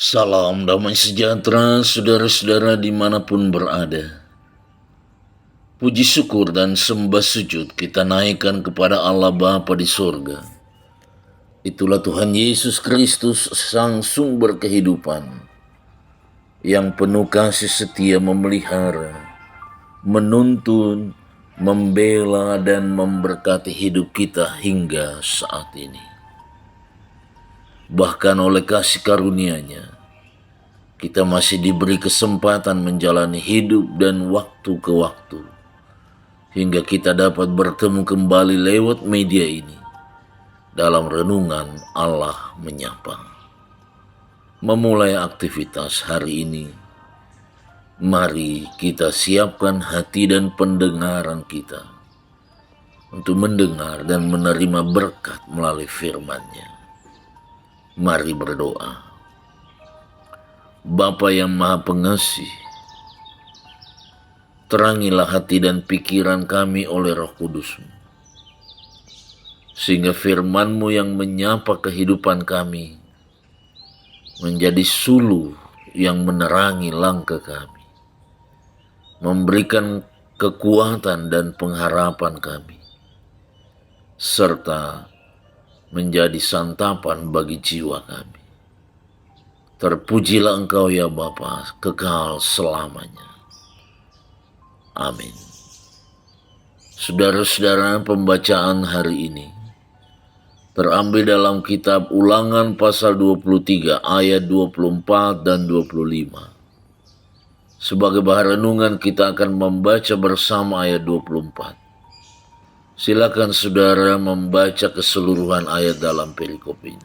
Salam damai sejahtera saudara-saudara dimanapun berada. Puji syukur dan sembah sujud kita naikkan kepada Allah Bapa di sorga. Itulah Tuhan Yesus Kristus sang sumber kehidupan, yang penuh kasih setia memelihara, menuntun, membela dan memberkati hidup kita hingga saat ini. Bahkan oleh kasih karunia-Nya, kita masih diberi kesempatan menjalani hidup dan waktu ke waktu, hingga kita dapat bertemu kembali lewat media ini dalam renungan Allah Menyapa. Memulai aktivitas hari ini, mari kita siapkan hati dan pendengaran kita untuk mendengar dan menerima berkat melalui firman-Nya. Mari berdoa. Bapa yang Maha Pengasih, terangilah hati dan pikiran kami oleh Roh Kudus-Mu, sehingga firman-Mu yang menyapa kehidupan kami menjadi suluh yang menerangi langkah kami, memberikan kekuatan dan pengharapan kami, serta menjadi santapan bagi jiwa kami. Terpujilah Engkau ya Bapa, kekal selamanya. Amin. Saudara-saudara, pembacaan hari ini terambil dalam kitab Ulangan pasal 23 ayat 24 dan 25. Sebagai bahan renungan kita akan membaca bersama ayat 24. Silakan saudara membaca keseluruhan ayat dalam perikop ini.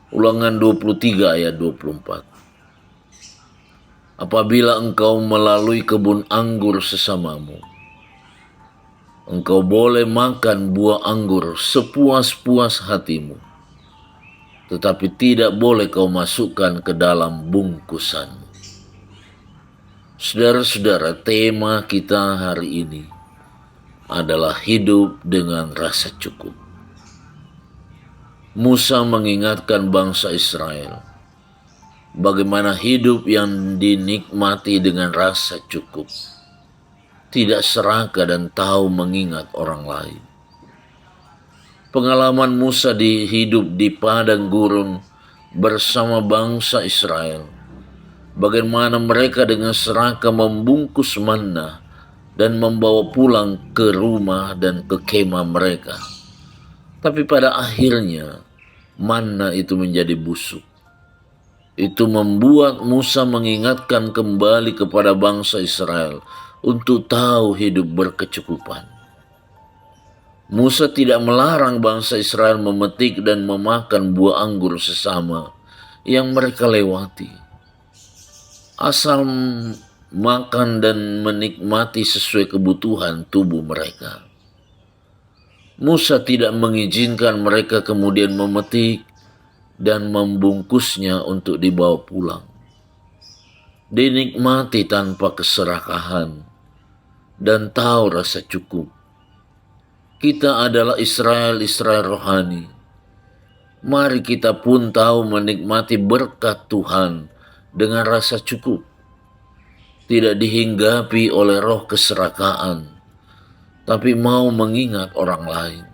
Ulangan 23 ayat 24. Apabila engkau melalui kebun anggur sesamamu, engkau boleh makan buah anggur sepuas-puas hatimu, tetapi tidak boleh kau masukkan ke dalam bungkusanmu. Saudara-saudara, tema kita hari ini adalah hidup dengan rasa cukup. Musa mengingatkan bangsa Israel bagaimana hidup yang dinikmati dengan rasa cukup, tidak serakah dan tahu mengingat orang lain. Pengalaman Musa hidup di padang gurun bersama bangsa Israel, bagaimana mereka dengan serakah membungkus manna dan membawa pulang ke rumah dan ke kemah mereka. Tapi pada akhirnya manna itu menjadi busuk. Itu membuat Musa mengingatkan kembali kepada bangsa Israel untuk tahu hidup berkecukupan. Musa tidak melarang bangsa Israel memetik dan memakan buah anggur sesama yang mereka lewati, asal makan dan menikmati sesuai kebutuhan tubuh mereka. Musa tidak mengizinkan mereka kemudian memetik dan membungkusnya untuk dibawa pulang. Dinikmati tanpa keserakahan dan tahu rasa cukup. Kita adalah Israel rohani. Mari kita pun tahu menikmati berkat Tuhan dengan rasa cukup, tidak dihinggapi oleh roh keserakahan, tapi mau mengingat orang lain.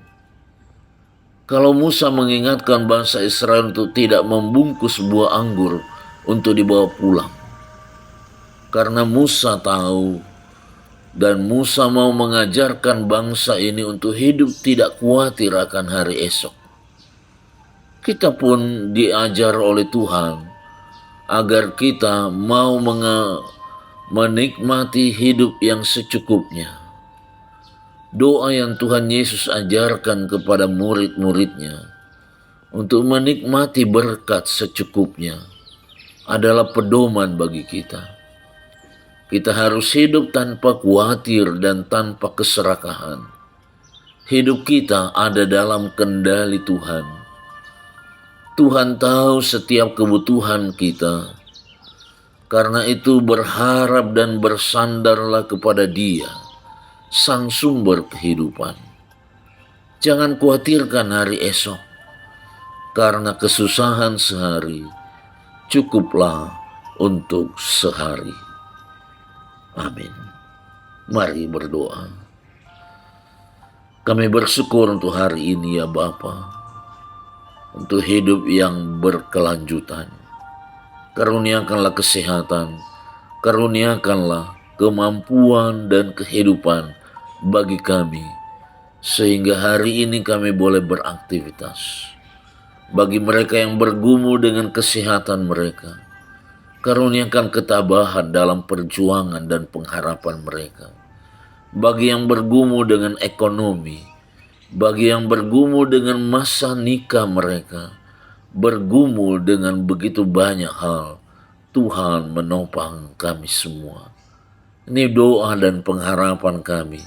Kalau Musa mengingatkan bangsa Israel untuk tidak membungkus buah anggur untuk dibawa pulang, karena Musa tahu dan Musa mau mengajarkan bangsa ini untuk hidup tidak khawatir akan hari esok. Kita pun diajar oleh Tuhan agar kita mau menikmati hidup yang secukupnya. Doa yang Tuhan Yesus ajarkan kepada murid-muridnya untuk menikmati berkat secukupnya adalah pedoman bagi kita. Kita harus hidup tanpa khawatir dan tanpa keserakahan. Hidup kita ada dalam kendali Tuhan. Tuhan tahu setiap kebutuhan kita. Karena itu berharap dan bersandarlah kepada Dia, Sang sumber kehidupan. Jangan khawatirkan hari esok, karena kesusahan sehari cukuplah untuk sehari. Amin. Mari berdoa. Kami bersyukur untuk hari ini ya Bapa, untuk hidup yang berkelanjutan. Karuniakanlah kesehatan, karuniakanlah kemampuan dan kehidupan bagi kami, sehingga hari ini kami boleh beraktivitas. Bagi mereka yang bergumul dengan kesehatan mereka, karuniakan ketabahan dalam perjuangan dan pengharapan mereka. Bagi yang bergumul dengan ekonomi, bagi yang bergumul dengan masa nikah mereka, bergumul dengan begitu banyak hal, Tuhan menopang kami semua. Ini doa dan pengharapan kami.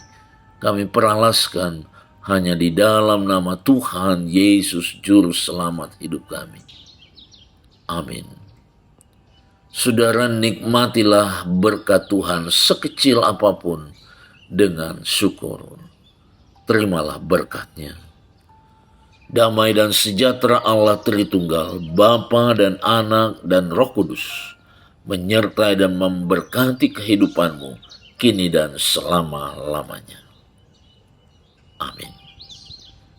Kami peralaskan hanya di dalam nama Tuhan Yesus Juru Selamat hidup kami. Amin. Saudara, nikmatilah berkat Tuhan sekecil apapun dengan syukur. Terimalah berkatnya. Damai dan sejahtera Allah Tritunggal, Bapa dan Anak dan Roh Kudus, menyertai dan memberkati kehidupanmu, kini dan selama-lamanya. Amin.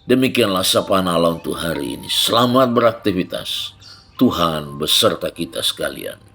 Demikianlah sapaan Allah untuk hari ini. Selamat beraktivitas. Tuhan beserta kita sekalian.